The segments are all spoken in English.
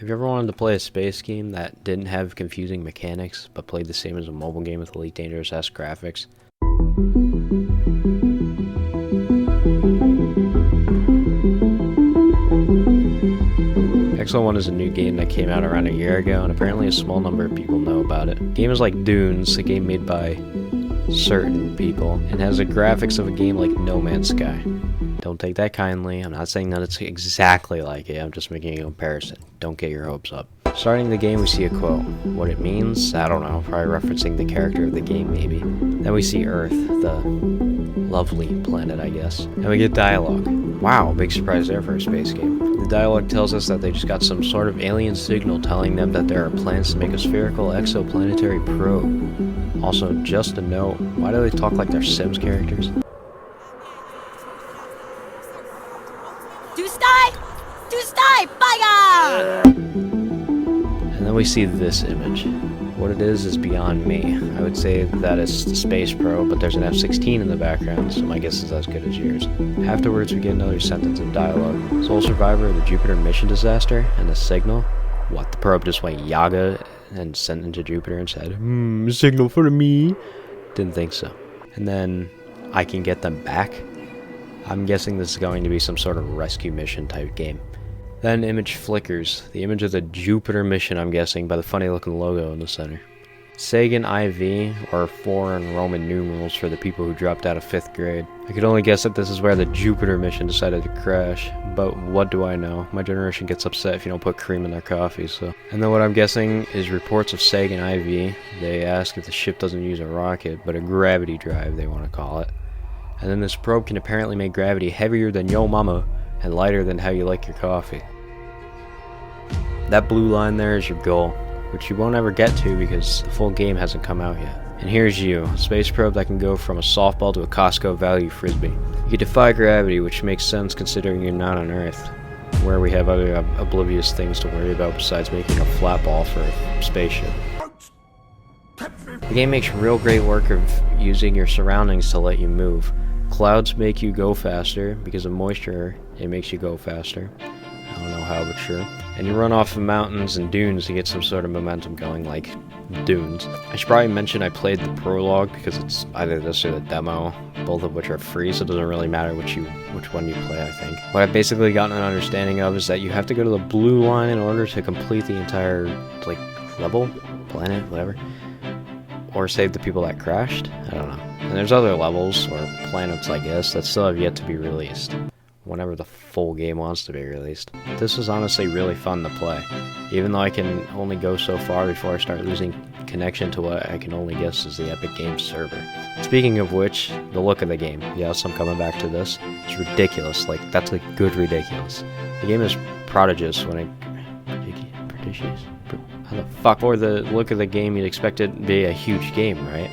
Have you ever wanted to play a space game that didn't have confusing mechanics, but played the same as a mobile game with Elite Dangerous-esque graphics? Exo One is a new game that came out around a year ago, and apparently a small number of people know about it. The game is like Dunes, a game made by certain people, and has the graphics of a game like No Man's Sky. Don't take that kindly. I'm not saying that it's exactly like it, I'm just making a comparison. Don't get your hopes up. Starting the game, we see a quote. What it means? I don't know, probably referencing the character of the game, maybe. Then we see Earth, the lovely planet, I guess. And we get dialogue. Wow, big surprise there for a space game. The dialogue tells us that they just got some sort of alien signal telling them that there are plans to make a spherical exoplanetary probe. Also, just a note, why do they talk like they're Sims characters? And then we see this image. What it is beyond me. I would say that it's the space probe, but there's an F-16 in the background, so my guess is as good as yours. Afterwards, we get another sentence of dialogue. Sole survivor of the Jupiter mission disaster, and the signal. What, the probe just went yaga and sent into Jupiter and said, signal for me? Didn't think so. And then, I can get them back? I'm guessing this is going to be some sort of rescue mission type game. Then image flickers, the image of the Jupiter mission, I'm guessing, by the funny looking logo in the center. Sagan IV, or foreign Roman numerals for the people who dropped out of 5th grade. I could only guess that this is where the Jupiter mission decided to crash, but what do I know? My generation gets upset if you don't put cream in their coffee, so. And then what I'm guessing is reports of Sagan IV. They ask if the ship doesn't use a rocket, but a gravity drive, they want to call it. And then this probe can apparently make gravity heavier than yo mama, and lighter than how you like your coffee. That blue line there is your goal, which you won't ever get to because the full game hasn't come out yet. And here's you, a space probe that can go from a softball to a Costco value frisbee. You can defy gravity, which makes sense considering you're not on Earth, where we have other oblivious things to worry about besides making a flat ball for a spaceship. The game makes real great work of using your surroundings to let you move. Clouds make you go faster. Because of moisture, it makes you go faster. I don't know how, but sure. And you run off of mountains and dunes to get some sort of momentum going, like Dunes. I should probably mention I played the prologue because it's either this or the demo, both of which are free, so it doesn't really matter which one you play, I think. What I've basically gotten an understanding of is that you have to go to the blue line in order to complete the entire, like, level, planet, whatever. Or save the people that crashed? I don't know. And there's other levels, or planets I guess, that still have yet to be released. Whenever the full game wants to be released. This was honestly really fun to play. Even though I can only go so far before I start losing connection to what I can only guess is the Epic Games server. Speaking of which, the look of the game. Yes, I'm coming back to this. It's ridiculous. Like, that's like good ridiculous. The game is prodigious when it... Prodigious? How the fuck? For the look of the game, you'd expect it to be a huge game, right?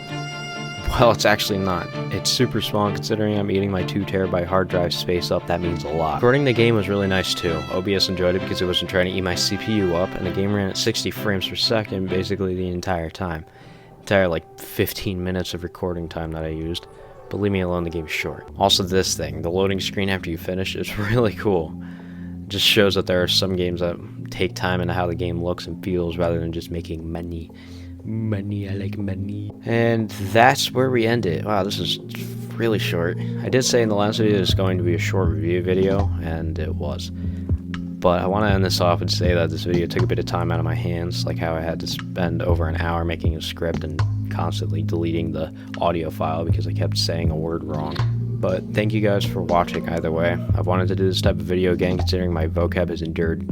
Well, it's actually not. It's super small, considering I'm eating my 2TB hard drive space up, that means a lot. Recording the game was really nice too. OBS enjoyed it because it wasn't trying to eat my CPU up, and the game ran at 60 frames per second basically the entire time. Entire, like, 15 minutes of recording time that I used. But leave me alone, the game's short. Also this thing, the loading screen after you finish, is really cool. It just shows that there are some games that take time into how the game looks and feels rather than just making money. Money, I like money. And that's where we end it. Wow, this is really short. I did say in the last video it's going to be a short review video, and it was. But I want to end this off and say that this video took a bit of time out of my hands, like how I had to spend over an hour making a script and constantly deleting the audio file because I kept saying a word wrong. But thank you guys for watching either way. I've wanted to do this type of video again considering my vocab has endured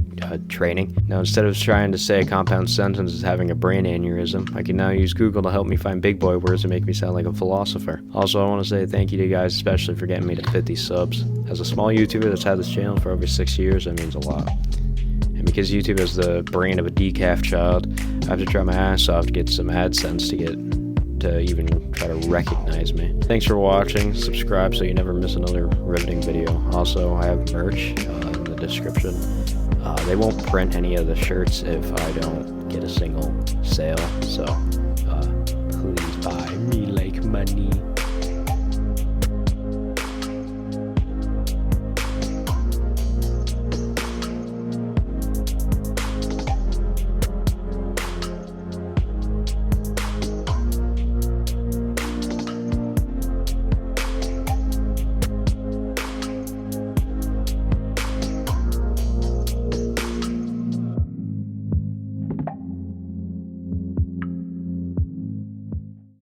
training. Now instead of trying to say a compound sentence as having a brain aneurysm, I can now use Google to help me find big boy words and make me sound like a philosopher. Also, I want to say thank you to you guys, especially for getting me to 50 subs. As a small YouTuber that's had this channel for over 6 years, that means a lot. And because YouTube is the brain of a decaf child, I have to try my ass off to get some AdSense to even try to recognize me. Thanks for watching. Subscribe so you never miss another riveting video. Also, I have merch in the description. They won't print any of the shirts if I don't get a single sale, so please buy me like money.